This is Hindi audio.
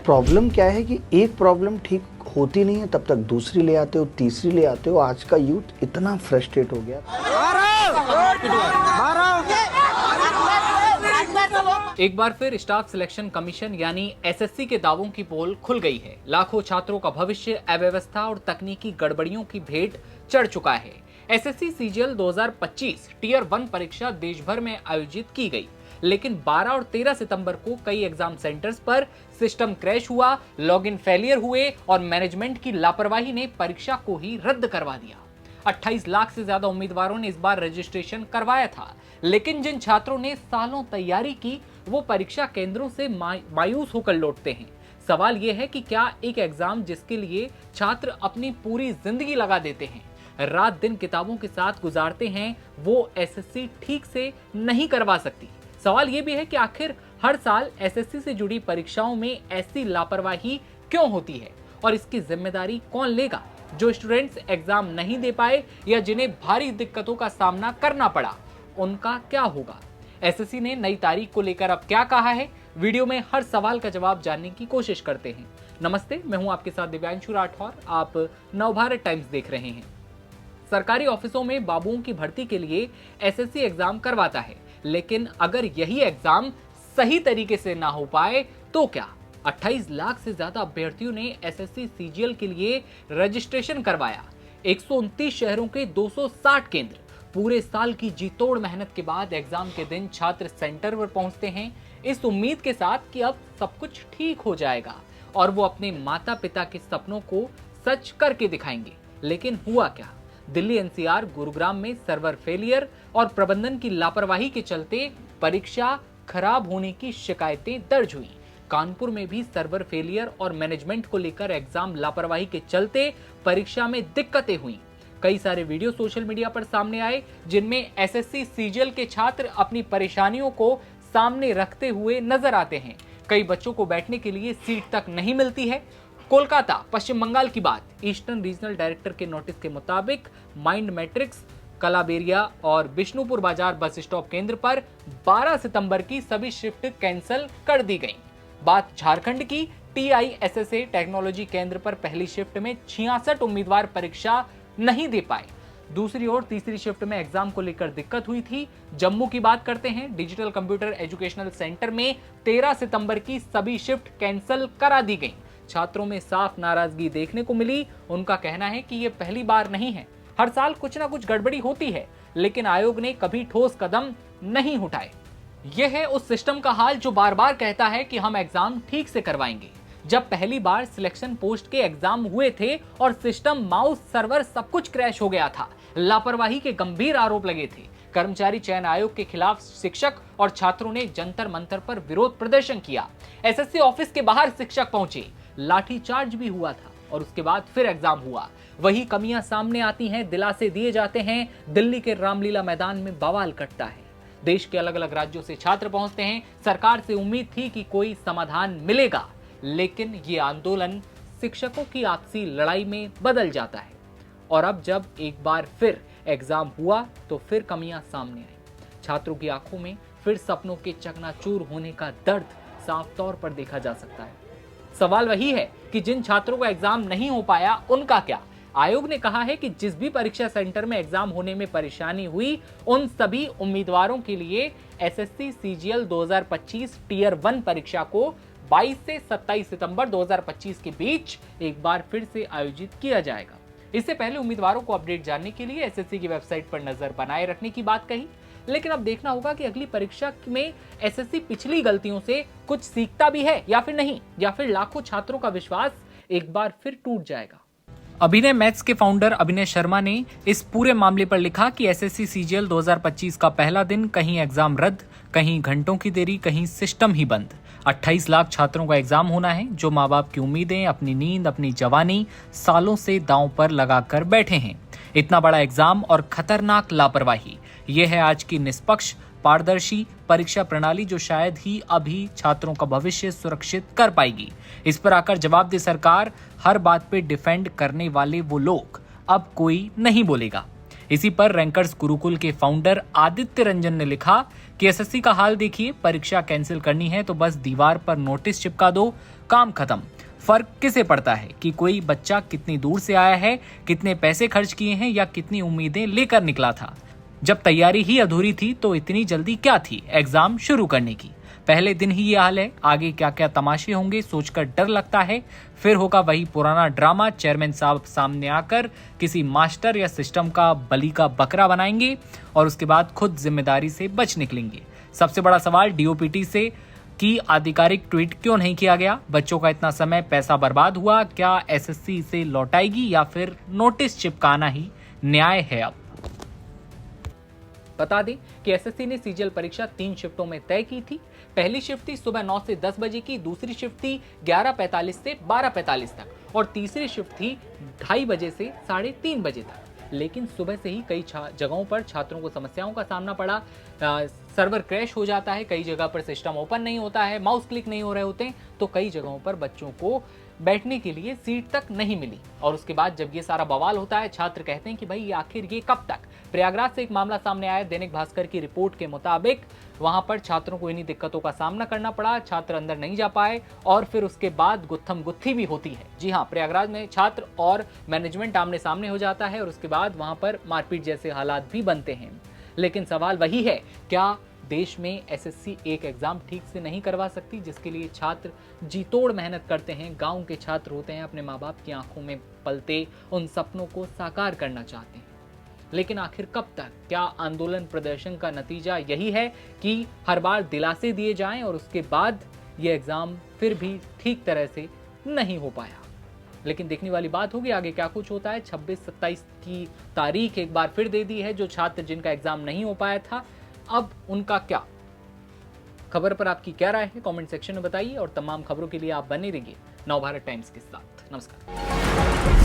प्रॉब्लम क्या है कि एक प्रॉब्लम ठीक होती नहीं है तब तक दूसरी ले आते हो, तीसरी ले आते हो। आज का यूथ इतना फ्रस्ट्रेट हो गया। एक बार फिर स्टाफ सिलेक्शन कमीशन यानी एसएससी के दावों की पोल खुल गई है। लाखों छात्रों का भविष्य अव्यवस्था और तकनीकी गड़बड़ियों की भेंट चढ़ चुका है। एसएससी सीजीएल 2025 टियर 1 परीक्षा देश भर में आयोजित की गई, लेकिन 12 और 13 सितंबर को कई एग्जाम सेंटर्स पर सिस्टम क्रैश हुआ, लॉगिन फेलियर हुए और मैनेजमेंट की लापरवाही ने परीक्षा को ही रद्द करवा दिया। 28 लाख से ज्यादा उम्मीदवारों ने इस बार रजिस्ट्रेशन करवाया था, लेकिन जिन छात्रों ने सालों तैयारी की वो परीक्षा केंद्रों से मायूस होकर लौटते हैं। सवाल यह है कि क्या एक एग्जाम जिसके लिए छात्र अपनी पूरी जिंदगी लगा देते हैं, रात दिन किताबों के साथ गुजारते हैं, वो एसएससी ठीक से नहीं करवा सकती? सवाल यह भी है कि आखिर हर साल एसएससी से जुड़ी परीक्षाओं में ऐसी लापरवाही क्यों होती है और इसकी जिम्मेदारी कौन लेगा? जो स्टूडेंट्स एग्जाम नहीं दे पाए या जिन्हें भारी दिक्कतों का सामना करना पड़ा, उनका क्या होगा? एसएससी ने नई तारीख को लेकर अब क्या कहा है? वीडियो में हर सवाल का जवाब जानने की कोशिश करते हैं। नमस्ते, मैं हूं आपके साथ दिव्यांशु राठौर। आप नवभारत टाइम्स देख रहे हैं। सरकारी ऑफिसों में बाबुओं की भर्ती के लिए एसएससी एग्जाम करवाता है, लेकिन अगर यही एग्जाम सही तरीके से ना हो पाए तो क्या? 28 लाख से ज्यादा अभ्यर्थियों ने एसएससी सीजीएल के लिए रजिस्ट्रेशन करवाया। 129 शहरों के 260 केंद्र। पूरे साल की जी तोड़ मेहनत के बाद एग्जाम के दिन छात्र सेंटर पर पहुंचते हैं इस उम्मीद के साथ कि अब सब कुछ ठीक हो जाएगा और वो अपने माता पिता के सपनों को सच करके दिखाएंगे। लेकिन हुआ क्या? दिल्ली, एनसीआर, गुरुग्राम में सर्वर फेलियर और प्रबंधन की लापरवाही के चलते परीक्षा खराब होने की शिकायतें दर्ज हुई। कानपुर में भी सर्वर फेलियर और मैनेजमेंट को लेकर एग्जाम लापरवाही के चलते परीक्षा में दिक्कतें हुई। कई सारे वीडियो सोशल मीडिया पर सामने आए जिनमें एसएससी सीजीएल के छात्र अपनी परेशानियों को सामने रखते हुए नजर आते हैं। कई बच्चों को बैठने के लिए सीट तक नहीं मिलती है। कोलकाता, पश्चिम बंगाल की बात। ईस्टर्न रीजनल डायरेक्टर के नोटिस के मुताबिक माइंड मैट्रिक्स, कलाबेरिया और बिष्णुपुर बाजार बस स्टॉप केंद्र पर 12 सितंबर की सभी शिफ्ट कैंसिल कर दी गई। बात झारखंड की। टीआईएसएसए टेक्नोलॉजी केंद्र पर पहली शिफ्ट में 66 उम्मीदवार परीक्षा नहीं दे पाए। दूसरी ओर तीसरी शिफ्ट में एग्जाम को लेकर दिक्कत हुई थी। जम्मू की बात करते हैं। डिजिटल कंप्यूटर एजुकेशनल सेंटर में 13 सितंबर की सभी शिफ्ट कैंसिल करा दी गई। छात्रों में साफ नाराजगी देखने को मिली। उनका कहना है कि ये पहली बार नहीं है, हर साल कुछ ना कुछ गड़बड़ी होती है, लेकिन आयोग ने कभी ठोस कदम नहीं उठाए। यह है उस सिस्टम का हाल जो बार बार कहता है कि हम एग्जाम ठीक से करवाएंगे। जब पहली बार सिलेक्शन पोस्ट के एग्जाम हुए थे और सिस्टम, माउस, सर्वर सब कुछ क्रैश हो गया था, लापरवाही के गंभीर आरोप लगे थे। कर्मचारी चयन आयोग के खिलाफ शिक्षक और छात्रों ने जंतर मंतर पर विरोध प्रदर्शन किया। एसएससी ऑफिस के बाहर शिक्षक पहुंचे, लाठीचार्ज भी हुआ था और उसके बाद फिर एग्जाम हुआ। वही कमियां सामने आती हैं, दिलासे दिए जाते हैं। दिल्ली के रामलीला मैदान में बवाल कटता है। देश के अलग अलग राज्यों से छात्र पहुंचते हैं। सरकार से उम्मीद थी कि कोई समाधान मिलेगा, लेकिन ये आंदोलन शिक्षकों की आपसी लड़ाई में बदल जाता है। और अब जब एक बार फिर एग्जाम हुआ तो फिर कमियां सामने आई। छात्रों की आंखों में फिर सपनों के चकनाचूर होने का दर्द साफ तौर पर देखा जा सकता है। सवाल वही है कि जिन छात्रों का एग्जाम नहीं हो पाया उनका क्या? आयोग ने कहा है कि जिस भी परीक्षा सेंटर में एग्जाम होने में परेशानी हुई, उन सभी उम्मीदवारों के लिए एसएससी सीजीएल 2025 टियर 1 परीक्षा को 22 से 27 सितंबर 2025 के बीच एक बार फिर से आयोजित किया जाएगा। इससे पहले उम्मीदवारों को अपडेट जानने के लिए एसएससी की वेबसाइट पर नजर बनाए रखने की बात कही, लेकिन अब देखना होगा कि अगली परीक्षा में एसएससी पिछली गलतियों से कुछ सीखता भी है या फिर नहीं, या फिर लाखों छात्रों का विश्वास एक बार फिर टूट जाएगा। अभिनय मैथ्स के फाउंडर अभिनय शर्मा ने इस पूरे मामले पर लिखा कि एसएससी सीजीएल 2025 का पहला दिन कहीं एग्जाम रद्द, कहीं घंटों की देरी, कहीं सिस्टम ही बंद। 28 लाख छात्रों का एग्जाम होना है, जो माँ बाप की उम्मीदें, अपनी नींद, अपनी जवानी सालों से दांव पर लगाकर बैठे हैं। इतना बड़ा एग्जाम और खतरनाक लापरवाही, यह है आज की निष्पक्ष, पारदर्शी परीक्षा प्रणाली जो शायद ही अभी छात्रों का भविष्य सुरक्षित कर पाएगी। इस पर आकर जवाब दे सरकार। हर बात पे डिफेंड करने वाले वो लोग अब कोई नहीं बोलेगा। इसी पर रैंकर्स गुरुकुल के फाउंडर आदित्य रंजन ने लिखा कि एसएससी का हाल देखिए, परीक्षा कैंसिल करनी है तो बस दीवार पर नोटिस चिपका दो, काम खत्म। फर्क किसे पड़ता है कि कोई बच्चा कितनी दूर से आया है, कितने पैसे खर्च किए हैं या कितनी उम्मीदें लेकर निकला था। जब तैयारी ही अधूरी थी तो इतनी जल्दी क्या थी एग्जाम शुरू करने की। पहले दिन ही ये हाल है, आगे क्या क्या तमाशे होंगे सोचकर डर लगता है। फिर होगा वही पुराना ड्रामा, चेयरमैन साहब सामने आकर किसी मास्टर या सिस्टम का बलि का बकरा बनाएंगे और उसके बाद खुद जिम्मेदारी से बच निकलेंगे। सबसे बड़ा सवाल डीओपीटी से कि आधिकारिक ट्वीट क्यों नहीं किया गया, बच्चों का इतना समय पैसा बर्बाद हुआ, क्या एसएससी इसे लौटाएगी या फिर नोटिस चिपकाना ही न्याय है। अब बता दें कि एसएससी ने सीजीएल परीक्षा 3 शिफ्टों में तय की थी। पहली शिफ्ट थी सुबह 9 से 10 बजे की, दूसरी शिफ्ट थी 11:45 से 12:45 तक और तीसरी शिफ्ट थी 2:30 बजे से 3:30 बजे तक। लेकिन सुबह से ही कई जगहों पर छात्रों को समस्याओं का सामना पड़ा। सर्वर क्रैश हो जाता है, कई जगह पर सिस्टम ओपन नहीं होता है, माउस क्लिक नहीं हो रहे होते हैं, तो कई जगहों पर बच्चों को बैठने के लिए सीट तक नहीं मिली। और उसके बाद जब ये सारा बवाल होता है, छात्र कहते हैं कि भाई आखिर ये कब तक। प्रयागराज से एक मामला सामने आया। दैनिक भास्कर की रिपोर्ट के मुताबिक वहां पर छात्रों को इन्हीं दिक्कतों का सामना करना पड़ा, छात्र अंदर नहीं जा पाए और फिर उसके बाद गुत्थम गुत्थी भी होती है। जी हाँ, प्रयागराज में छात्र और मैनेजमेंट आमने सामने हो जाता है और उसके बाद वहां पर मारपीट जैसे हालात भी बनते हैं। लेकिन सवाल वही है, क्या देश में एसएससी एक एग्जाम ठीक से नहीं करवा सकती जिसके लिए छात्र जी तोड़ मेहनत करते हैं। गांव के छात्र होते हैं, अपने माँ बाप की आंखों में पलते उन सपनों को साकार करना चाहते हैं। लेकिन आखिर कब तक? क्या आंदोलन प्रदर्शन का नतीजा यही है कि हर बार दिलासे दिए जाएं और उसके बाद ये एग्जाम फिर भी ठीक तरह से नहीं हो पाया? लेकिन देखने वाली बात होगी आगे क्या कुछ होता है। 26-27 की तारीख एक बार फिर दे दी है। जो छात्र जिनका एग्जाम नहीं हो पाया था, अब उनका क्या? खबर पर आपकी क्या राय है कमेंट सेक्शन में बताइए और तमाम खबरों के लिए आप बने रहिए नवभारत टाइम्स के साथ। नमस्कार।